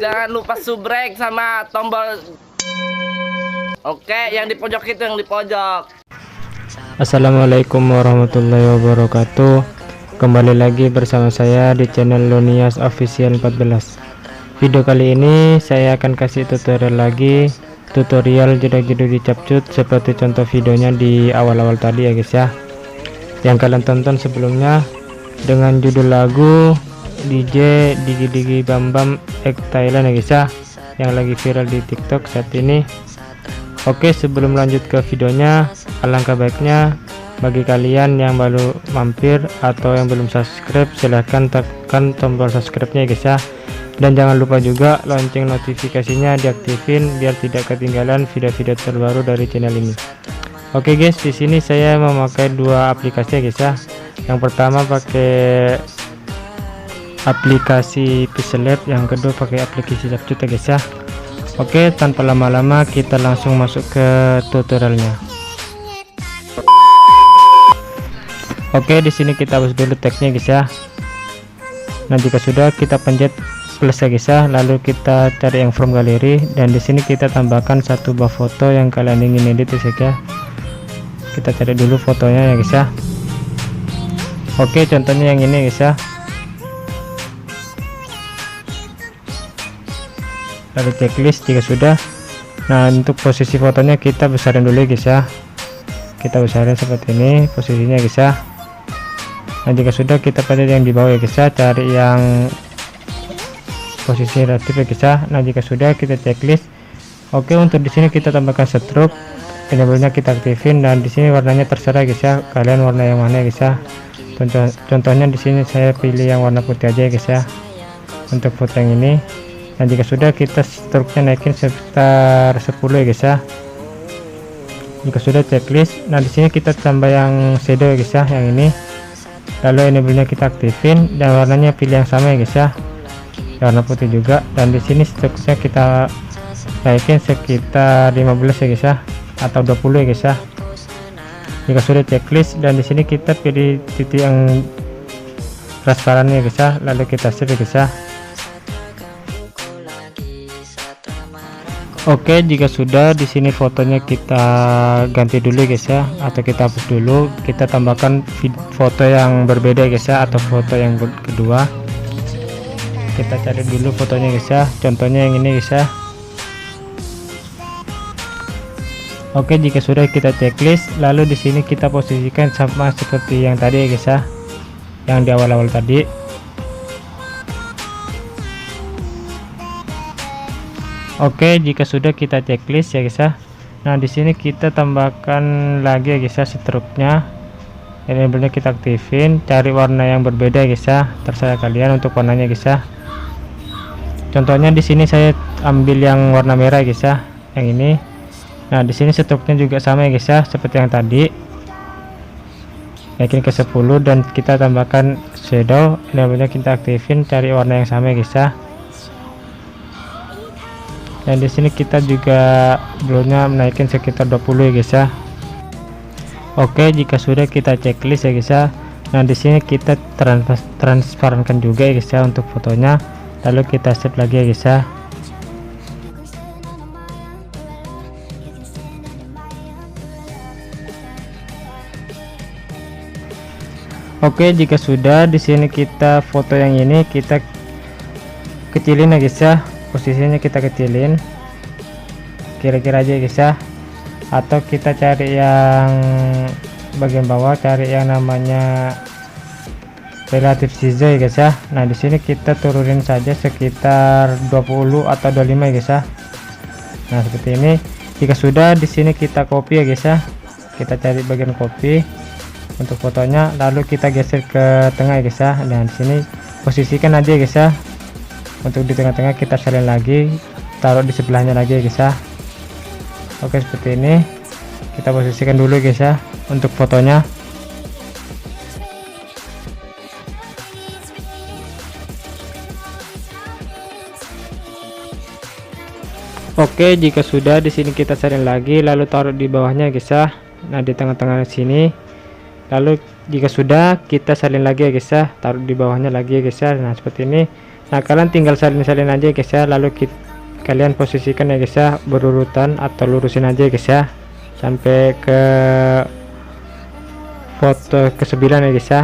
Jangan lupa subrek sama tombol. Oke, yang di pojok itu, yang di pojok. Assalamualaikum warahmatullahi wabarakatuh. Kembali lagi bersama saya di channel Lonias Official 14. Video kali ini saya akan kasih tutorial lagi, tutorial jedak-jeduk di Capcut seperti contoh videonya di awal-awal tadi ya guys ya, yang kalian tonton sebelumnya dengan judul lagu DJ Digi Digi Bam Bam X Thailand ya guys ya, yang lagi viral di TikTok saat ini. Oke, sebelum lanjut ke videonya, alangkah baiknya bagi kalian yang baru mampir atau yang belum subscribe, silahkan tekan tombol subscribe-nya ya guys ya, dan jangan lupa juga lonceng notifikasinya diaktifin biar tidak ketinggalan video-video terbaru dari channel ini. Oke guys, di sini saya memakai dua aplikasi ya guys ya. Yang pertama pakai aplikasi Pixelab, yang kedua pakai aplikasi Capcut ya guys ya. Oke, tanpa lama-lama kita langsung masuk ke tutorialnya. Oke, di sini kita hapus dulu teksnya guys ya. Nah, jika sudah kita pencet plus ya guys ya, lalu kita cari yang from galeri, dan di sini kita tambahkan satu buah foto yang kalian ingin edit ya guys ya. Kita cari dulu fotonya ya guys ya. Oke, contohnya yang ini guys ya. Lalu checklist jika sudah. Nah, untuk posisi fotonya kita besarin dulu ya guys ya. Kita besarin seperti ini posisinya guys ya. Nah, jika sudah kita pencet yang di bawah ya guys ya, cari yang posisi relatif ya guys ya. Nah, jika sudah kita checklist. Oke, untuk di sini kita tambahkan stroke, enable-nya kita aktifin, dan di sini warnanya terserah guys ya, kalian warna yang mana ya guys ya. Contohnya di sini saya pilih yang warna putih aja ya guys ya untuk foto yang ini. Nah, jika sudah kita stroke-nya naikin sekitar 10 ya guys ya. Jika sudah checklist, nah di sini kita tambah yang shadow ya guys ya, yang ini. Lalu enable-nya kita aktifin, dan warnanya pilih yang sama ya guys ya, warna putih juga. Dan di sini stroke-nya kita naikin sekitar 15 ya guys ya, atau 20 ya guys ya. Jika sudah checklist, dan di sini kita pilih titik yang transparan ya guys ya, lalu kita save ya guys ya. Oke, jika sudah, di sini fotonya kita ganti dulu guys ya, atau kita hapus dulu, kita tambahkan foto yang berbeda guys ya, atau foto yang kedua. Kita cari dulu fotonya guys ya, contohnya yang ini guys ya. Oke, jika sudah kita checklist, lalu di sini kita posisikan sama seperti yang tadi ya guys ya, yang di awal-awal tadi. Oke, jika sudah kita checklist ya guys ya. Nah, di sini kita tambahkan lagi ya guys ya stroke-nya. Enable-nya kita aktifin, cari warna yang berbeda ya guys ya, terserah kalian untuk warnanya guys ya. Contohnya di sini saya ambil yang warna merah guys ya, yang ini. Nah, di sini stroke-nya juga sama ya guys ya, seperti yang tadi. Naikin ke 10, dan kita tambahkan shadow, enable-nya kita aktifin, cari warna yang sama ya guys ya. Dan di sini kita juga blurnya menaikin sekitar 20 ya guys ya. Oke, jika sudah kita checklist ya guys ya. Nah, di sini kita transparankan juga ya guys ya untuk fotonya, lalu kita save lagi ya guys ya. Oke, jika sudah, di sini kita foto yang ini kita kecilin ya guys ya, posisinya kita kecilin kira-kira aja guys ya, atau kita cari yang bagian bawah, cari yang namanya relative size ya guys ya. Nah, di sini kita turunin saja sekitar 20 atau 25 ya guys ya. Nah, seperti ini. Jika sudah, di sini kita copy ya guys ya, kita cari bagian copy untuk fotonya, lalu kita geser ke tengah ya guys ya. Dan di sini posisikan aja ya guys ya. Untuk di tengah-tengah kita salin lagi, taruh di sebelahnya lagi ya guys ya. Oke, seperti ini. Kita posisikan dulu guys ya untuk fotonya. Oke, jika sudah, di sini kita salin lagi, lalu taruh di bawahnya guys ya. Nah, di tengah-tengah sini. Lalu jika sudah, kita salin lagi ya guys ya, taruh di bawahnya lagi ya guys ya. Nah, seperti ini. Nah, kalian tinggal salin-salin aja guys ya, lalu kalian posisikan ya guys ya, berurutan atau lurusin aja guys ya sampai ke foto ke-9 ya guys ya.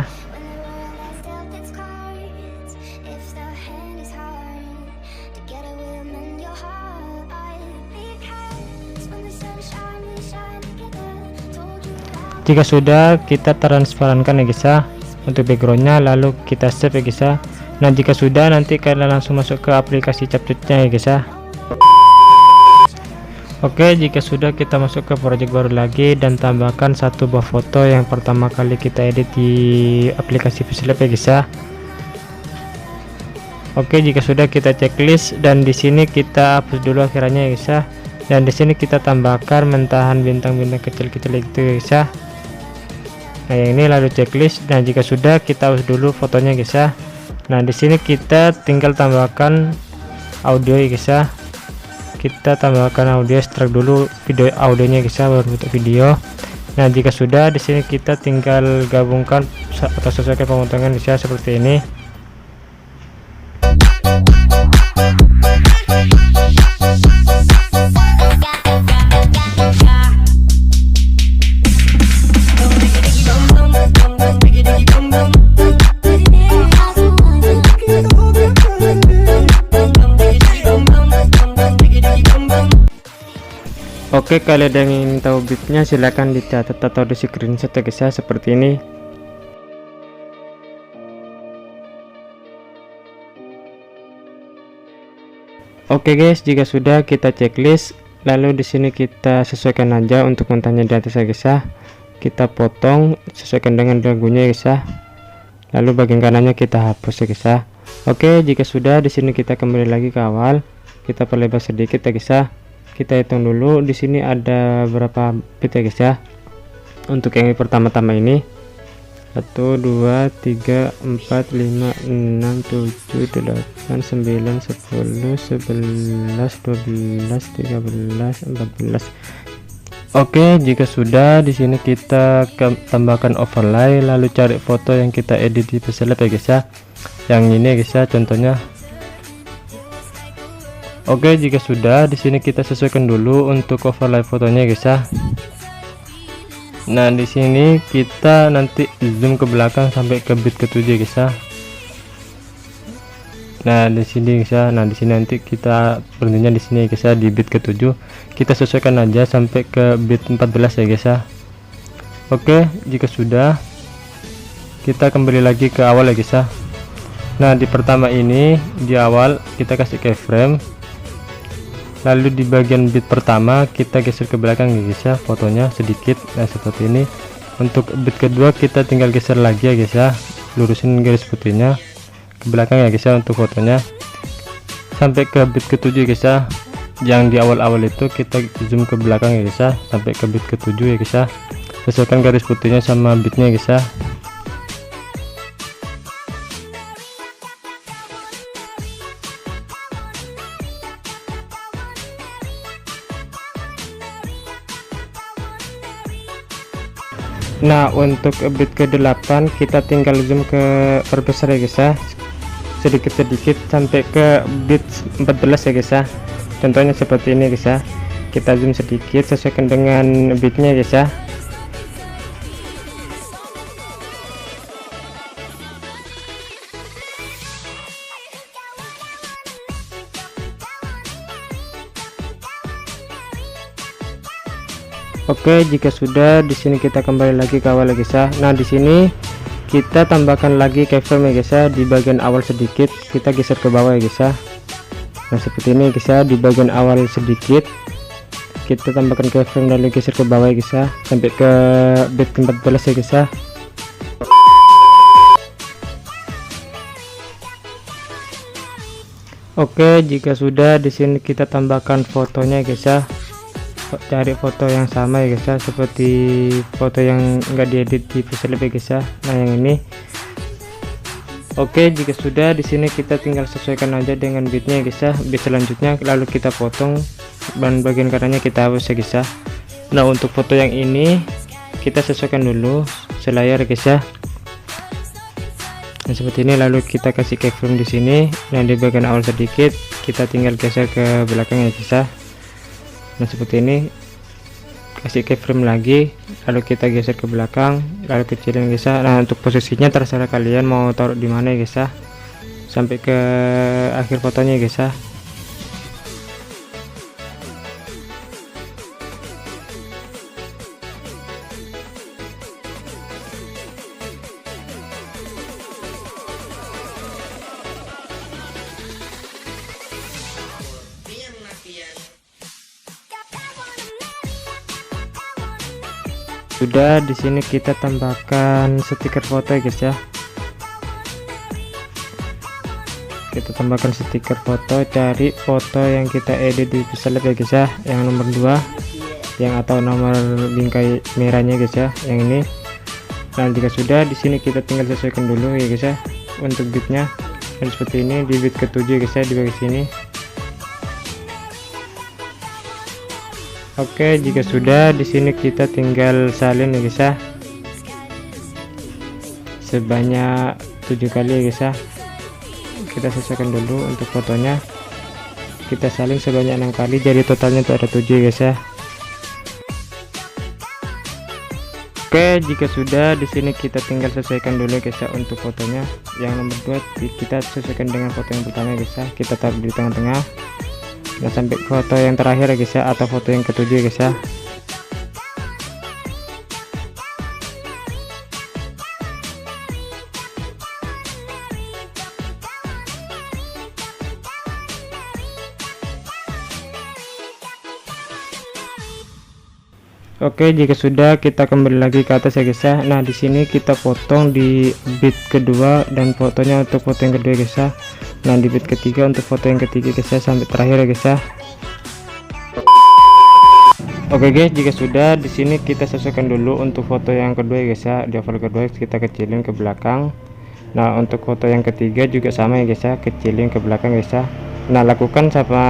Jika sudah, kita transparankan ya guys ya untuk backgroundnya, lalu kita save ya guys ya. Nah, jika sudah, nanti kalian langsung masuk ke aplikasi CapCutnya ya guys ya. Oke, jika sudah, kita masuk ke project baru lagi dan tambahkan satu buah foto yang pertama kali kita edit di aplikasi VisualLab ya guys ya. Oke, jika sudah, kita checklist dan di sini kita hapus dulu akhirannya ya guys ya. Dan di sini kita tambahkan mentahan bintang-bintang kecil-kecil itu ya guys ya. Nah, yang ini lalu checklist. Nah, jika sudah, kita hapus dulu fotonya guys ya. Nah, di sini kita tinggal tambahkan audio ya guys ya. Kita tambahkan audio, extract dulu video audionya guys ya, baru bentuk video. Nah, jika sudah, di sini kita tinggal gabungkan atau sesuaikan pemotongan guys ya, seperti ini. Oke, kalian yang ingin tahu bitnya silahkan dicatat atau di screenshot ya guys ya, seperti ini. Oke guys, jika sudah, kita checklist, lalu di sini kita sesuaikan aja untuk mentahnya di atas ya guys ya. Kita potong sesuaikan dengan lagunya ya guys ya. Lalu bagian kanannya kita hapus ya guys ya. Oke, jika sudah, di sini kita kembali lagi ke awal. Kita perlebar sedikit ya guys ya. Kita hitung dulu, di sini ada berapa bit ya guys ya. Untuk yang pertama-tama ini 1 2 3 4 5 6 7 8 9 10 11 12 13 14. Oke, jika sudah, di sini kita tambahkan overlay, lalu cari foto yang kita edit di VisualLab ya guys ya. Yang ini ya guys ya, contohnya. Oke, jika sudah, di sini kita sesuaikan dulu untuk overlay fotonya guys ya. Nah, di sini kita nanti zoom ke belakang sampai ke bit ke-7 guys ya. Nah, di sini guys ya. Nah, di sini nanti kita berhentinya di sini guys ya, di bit ke-7. Kita sesuaikan aja sampai ke bit 14 ya guys ya. Oke, jika sudah, kita kembali lagi ke awal ya guys ya. Nah, di pertama ini di awal kita kasih keyframe. Lalu di bagian bit pertama kita geser ke belakang ya guys ya, fotonya sedikit. Nah, seperti ini. Untuk bit kedua kita tinggal geser lagi ya guys ya, lurusin garis putihnya ke belakang ya guys ya untuk fotonya sampai ke bit ke-7 guys ya. Yang di awal-awal itu kita zoom ke belakang ya guys ya, sampai ke bit ke-7 ya guys ya. Sesuaikan garis putihnya sama bitnya guys ya. Nah, untuk bit ke-8 kita tinggal zoom ke perbesar ya guys ya, sedikit-sedikit sampai ke bit 14 ya guys ya. Contohnya seperti ini guys ya. Kita zoom sedikit sesuaikan dengan bitnya guys ya. Oke, jika sudah, di sini kita kembali lagi ke awal ya guys ya. Nah, di sini kita tambahkan lagi keyframe ya guys ya, di bagian awal sedikit kita geser ke bawah ya guys ya. Nah, seperti ini guys ya, di bagian awal sedikit kita tambahkan keyframe lalu geser ke bawah ya guys ya, sampai ke bit 14 ya guys ya. Oke, jika sudah, di sini kita tambahkan fotonya guys ya. Cari foto yang sama ya guys ya, seperti foto yang enggak diedit di VisualLab ya guys ya. Nah, yang ini. Oke, jika sudah, di sini kita tinggal sesuaikan aja dengan bitnya ya guys ya. Bit selanjutnya lalu kita potong dan bagian kanannya kita hapus ya guys ya. Nah, untuk foto yang ini kita sesuaikan dulu selayar ya guys ya. Nah, Nah seperti ini, lalu kita kasih keyframe di sini dan di bagian awal sedikit kita tinggal geser ke belakang ya guys ya. Nah seperti ini, kasih keyframe lagi lalu kita geser ke belakang lalu kecilin guys ya. Nah untuk posisinya terserah kalian mau taruh di mana ya guys ya, sampai ke akhir fotonya guys ya. Sudah, di sini kita tambahkan stiker foto ya guys ya. Kita tambahkan stiker foto, cari foto yang kita edit di pesalep ya guys ya, yang nomor 2 yang atau nomor bingkai merahnya guys ya, yang ini. Nah jika sudah, di sini kita tinggal sesuaikan dulu ya guys ya untuk bitnya. Dan seperti ini di bit ke-7 guys ya, di bagian sini. Oke, jika sudah, di sini kita tinggal salin ya guys ya, sebanyak 7 kali ya guys ya. Kita sesuaikan dulu untuk fotonya, kita salin sebanyak 6 kali, jadi totalnya itu ada 7 ya guys ya. Oke, jika sudah, di sini kita tinggal sesuaikan dulu guys ya untuk fotonya. Yang nomor 2 kita sesuaikan dengan foto yang pertama guys ya, kita taruh di tengah-tengah. Nah sampai foto yang terakhir ya guys ya, atau foto yang ke-7 ya guys ya. Oke, jika sudah, kita kembali lagi ke atas ya guys ya. Nah di sini kita potong di bit kedua dan fotonya untuk foto yang kedua guys ya. Nah di bit ketiga untuk foto yang ketiga guys ya, sampai terakhir ya guys ya. Oke guys, jika sudah, di sini kita sesuaikan dulu untuk foto yang kedua ya guys ya. Di oval kedua kita kecilin ke belakang. Nah untuk foto yang ketiga juga sama ya guys ya, kecilin ke belakang guys ya. Nah lakukan sama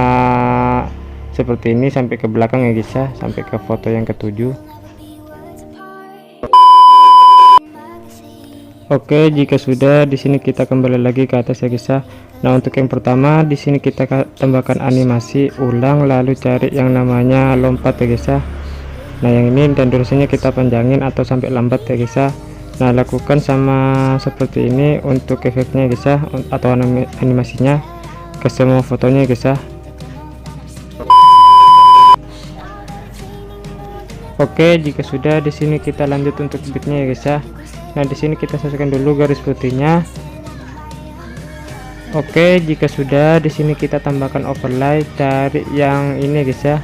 seperti ini sampai ke belakang ya guys ya, sampai ke foto yang ke-7. Oke, jika sudah, di sini kita kembali lagi ke atas ya guys ya. Nah untuk yang pertama, di sini kita tambahkan animasi ulang lalu cari yang namanya lompat ya guys ya. Nah yang ini, dan durasinya kita panjangin atau sampai lambat ya guys ya. Nah lakukan sama seperti ini untuk efeknya guys ya, atau animasinya ke semua fotonya guys ya. Oke, jika sudah, di sini kita lanjut untuk bitnya ya guys ya. Nah di sini kita sesuaikan dulu garis putihnya. Oke, jika sudah, di sini kita tambahkan overlay, cari yang ini guys ya,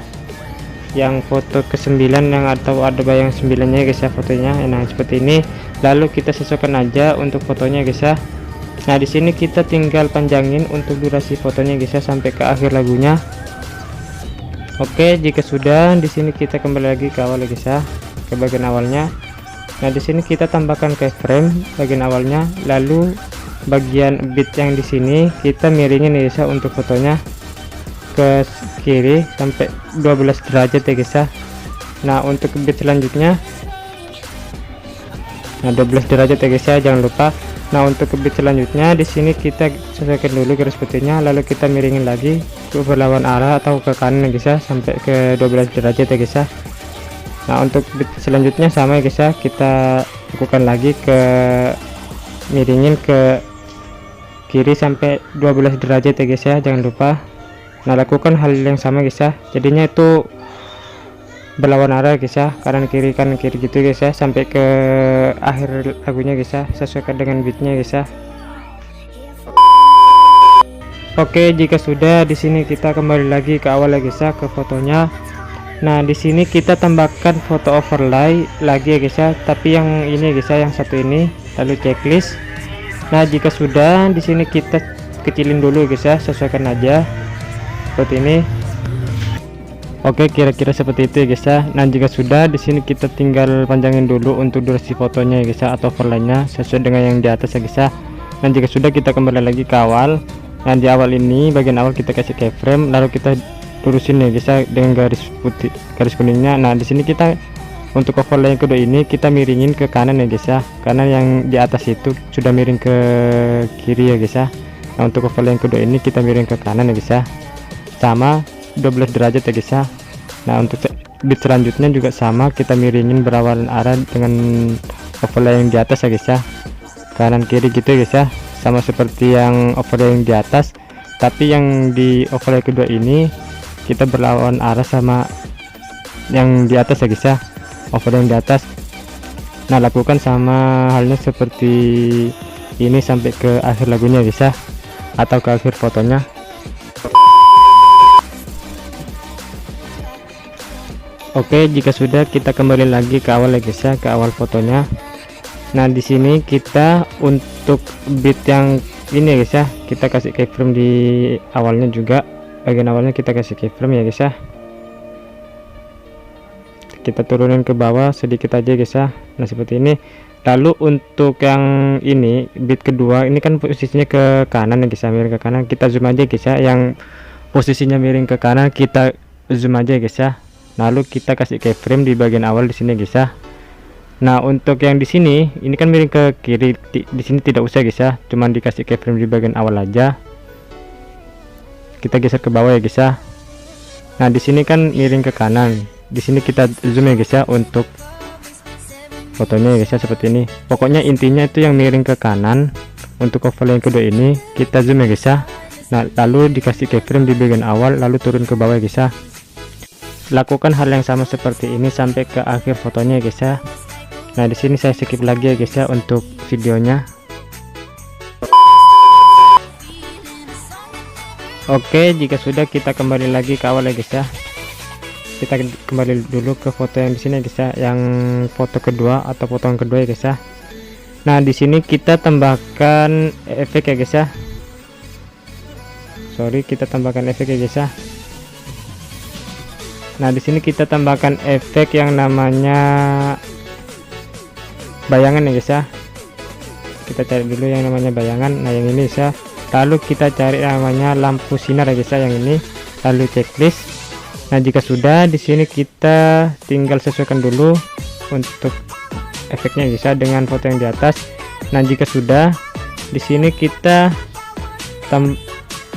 yang foto ke-9 yang atau ada bayang 9-nya guys ya fotonya. Nah seperti ini, lalu kita sesuaikan aja untuk fotonya guys ya. Nah di sini kita tinggal panjangin untuk durasi fotonya guys ya, sampai ke akhir lagunya. Oke, jika sudah, di sini kita kembali lagi ke awal ya guys ya, ke bagian awalnya. Nah di sini kita tambahkan keyframe bagian awalnya, lalu bagian bit yang di sini kita miringin ya guys ya untuk fotonya ke kiri sampai 12 derajat ya guys ya. Nah untuk bit selanjutnya, nah 12 derajat ya guys ya, jangan lupa. Nah untuk bit selanjutnya, di sini kita sesuaikan dulu garis putihnya, lalu kita miringin lagi ke berlawan arah atau ke kanan ya guys ya, sampai ke 12 derajat ya guys ya. Nah untuk bit selanjutnya sama ya guys ya, kita lakukan lagi ke miringin ke kiri sampai 12 derajat ya guys ya, jangan lupa. Nah lakukan hal yang sama guys ya, jadinya itu berlawan arah guys ya, kanan kiri gitu guys ya, sampai ke akhir lagunya guys ya, sesuaikan dengan beatnya guys ya. Oke, jika sudah, di sini kita kembali lagi ke awal ya guys ya, ke fotonya. Nah di sini kita tambahkan foto overlay lagi ya guys ya, tapi yang ini guys ya, yang satu ini, lalu checklist. Nah jika sudah, di sini kita kecilin dulu guys ya, sesuaikan aja seperti ini. Oke, kira-kira seperti itu ya guys ya. Nah jika sudah, di sini kita tinggal panjangin dulu untuk durasi fotonya ya guys ya, atau overlaynya sesuai dengan yang di atas ya guys ya. Nah jika sudah, kita kembali lagi ke awal. Nah di awal ini, bagian awal kita kasih keyframe, lalu kita lurusin ya guys ya dengan garis putih, garis kuningnya. Nah di sini kita Untuk overlay yang kedua ini kita miringin ke kanan ya guys ya, karena yang di atas itu sudah miring ke kiri ya guys ya. Nah untuk overlay yang kedua ini kita miring ke kanan ya guys ya, sama 12 derajat ya guys ya. Nah untuk bit selanjutnya juga sama, kita miringin berlawanan arah dengan overlay yang di atas ya guys ya, kanan kiri gitu ya guys ya, sama seperti yang overlay yang di atas. Tapi yang di overlay kedua ini kita berlawanan arah sama yang di atas ya guys ya, overlay yang di atas. Nah lakukan sama halnya seperti ini sampai ke akhir lagunya guys ya, atau ke akhir fotonya. Oke, jika sudah kita kembali lagi ke awal ya guys ya, ke awal fotonya. Nah di sini kita untuk bit yang ini ya guys ya, kita kasih keyframe di awalnya juga, bagian awalnya kita kasih keyframe ya guys ya. Kita turunin ke bawah sedikit aja guys ya. Nah seperti ini. Lalu untuk yang ini bit kedua ini kan posisinya ke kanan ya guys ya, miring ke kanan. Kita zoom aja guys ya, yang posisinya miring ke kanan kita zoom aja guys ya. Lalu kita kasih keyframe di bagian awal di sini guys ya. Nah untuk yang di sini ini kan miring ke kiri, di sini tidak usah guys ya, cuman dikasih keyframe di bagian awal aja. Kita geser ke bawah ya guys ya. Nah di sini kan miring ke kanan, di sini kita zoom ya guys ya untuk fotonya ya guys ya, seperti ini. Pokoknya intinya itu yang miring ke kanan. Untuk overlay yang kedua ini kita zoom ya guys ya. Nah lalu dikasih keyframe di bagian awal, lalu turun ke bawah ya guys ya. Lakukan hal yang sama seperti ini sampai ke akhir fotonya ya guys ya. Nah di sini saya skip lagi ya guys ya untuk videonya. Oke, jika sudah kita kembali lagi ke awal ya guys ya. Kita kembali dulu ke foto yang di sini guys ya, yang foto kedua atau foto yang kedua ya guys ya. Nah di sini kita tambahkan efek ya guys ya. Sorry, kita tambahkan efek ya guys ya. Nah di sini kita tambahkan efek yang namanya bayangan ya guys ya. Kita cari dulu yang namanya bayangan. Nah yang ini guys ya. Lalu kita cari yang namanya lampu sinar ya guys ya, yang ini. Lalu checklist. Nah jika sudah, di sini kita tinggal sesuaikan dulu untuk efeknya guys ya dengan foto yang di atas. Nah jika sudah, di sini kita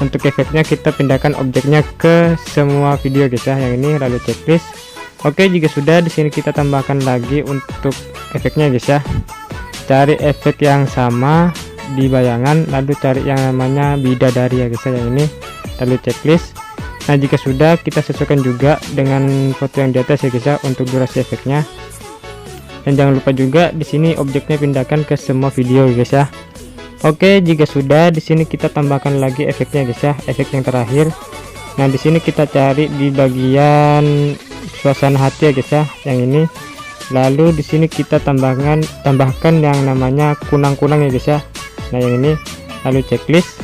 untuk efeknya kita pindahkan objeknya ke semua video guys ya, yang ini. Lalu checklist. Oke, jika sudah, di sini kita tambahkan lagi untuk efeknya guys ya. Cari efek yang sama di bayangan, lalu cari yang namanya bidadari ya guys ya, yang ini. Lalu checklist. Nah jika sudah, kita sesuaikan juga dengan foto yang di atas ya guys ya untuk durasi efeknya. Dan jangan lupa juga di sini objeknya pindahkan ke semua video guys ya. Oke, jika sudah, di sini kita tambahkan lagi efeknya guys ya, efek yang terakhir. Nah di sini kita cari di bagian suasana hati ya guys ya, yang ini. Lalu di sini kita tambahkan yang namanya kunang-kunang ya guys ya. Nah yang ini. Lalu checklist.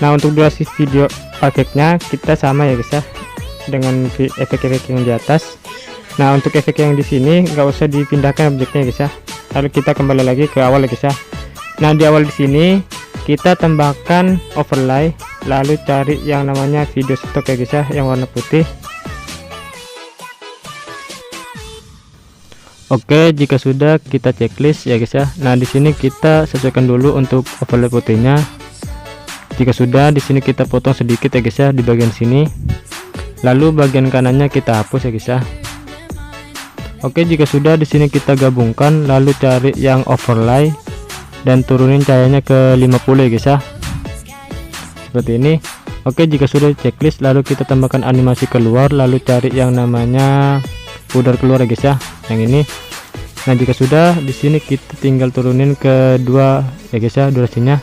Nah untuk durasi video efeknya kita sama ya guys ya dengan efek-efek yang di atas. Nah untuk efek yang di sini nggak usah dipindahkan objeknya guys ya. Lalu kita kembali lagi ke awal ya guys ya. Nah di awal di sini kita tambahkan overlay, lalu cari yang namanya video stock ya guys ya, yang warna putih. Oke, jika sudah kita checklist ya guys ya. Nah di sini kita sesuaikan dulu untuk overlay putihnya. Jika sudah, di sini kita potong sedikit ya guys ya di bagian sini. Lalu bagian kanannya kita hapus ya guys ya. Oke, jika sudah, di sini kita gabungkan, lalu cari yang overlay dan turunin cahayanya ke 50 ya guys ya. Seperti ini. Oke, jika sudah checklist, lalu kita tambahkan animasi keluar, lalu cari yang namanya pudar keluar ya guys ya, yang ini. Nah jika sudah, di sini kita tinggal turunin ke 2 ya guys ya durasinya.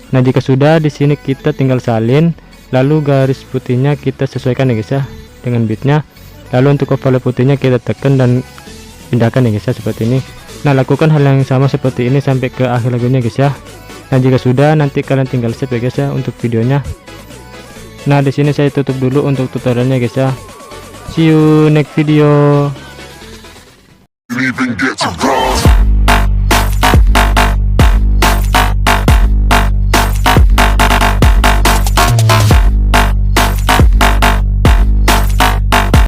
Nah jika sudah, di sini kita tinggal salin, lalu garis putihnya kita sesuaikan ya guys ya dengan bitnya. Lalu untuk overlay putihnya kita tekan dan pindahkan ya guys ya, seperti ini. Nah lakukan hal yang sama seperti ini sampai ke akhir lagunya guys ya. Nah jika sudah, nanti kalian tinggal save ya guys ya untuk videonya. Nah di sini saya tutup dulu untuk tutorialnya guys ya. See you next video.